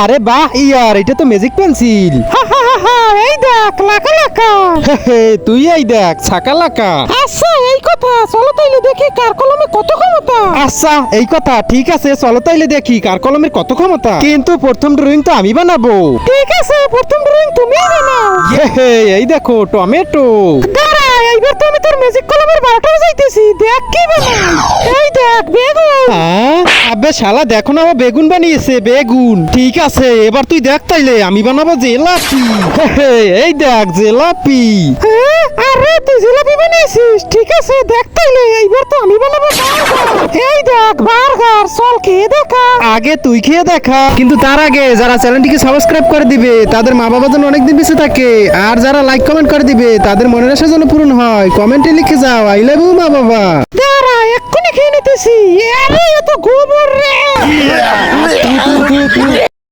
আরে বাহ ইয়ার, এটা তো ম্যাজিক পেন্সিল। এই দেখ লাকা লাকা। তুই এই দেখ ছাকা লাকা। আচ্ছা এই কথা, চলো তাইলে দেখি কার কলমে কত ক্ষমতা। আচ্ছা এই কথা, ঠিক আছে চলো তাইলে দেখি কার কলমের কত ক্ষমতা। কিন্তু প্রথম ড্রয়িং তো আমি বানাবো। ঠিক আছে, প্রথম ড্রয়িং তুমিই বানাও। এই দেখো টমেটো। দাঁড়া, এইবার তো আমি তোর ম্যাজিক কলমের 12টাও যাইতেছি, দেখ কি বানাই। এই দেখ বেগুন। আবে শালা দেখো না, ও বেগুন বানিয়েছে, বেগুন। ঠিক আছে এবার তুই দেখ তাইলে আমি বানাবো জিলাপি। এই দেখ জিলাপি। আরে তুই জিলাপি বানিয়েছিস, ঠিক আছে দেখ তাইলে এইবার তো আমি বানাবো বার্গার। এই দেখ বার্গার, চল খেয়ে দেখা। আগে তুই খেয়ে দেখা, কিন্তু তার আগে যারা চ্যানেলটিকে সাবস্ক্রাইব করে দিবে তাদের মা বাবা যেন অনেকদিন বেঁচে থাকে, আর যারা লাইক কমেন্ট করে দিবে তাদের মনের আশা যেন পূরণ হয়। কমেন্টে লিখে যাও আই লাভ ইউ মা বাবা। দাঁড়া এক্ষুনি খেয়ে নিতেছি। আরে এত গোবর রে।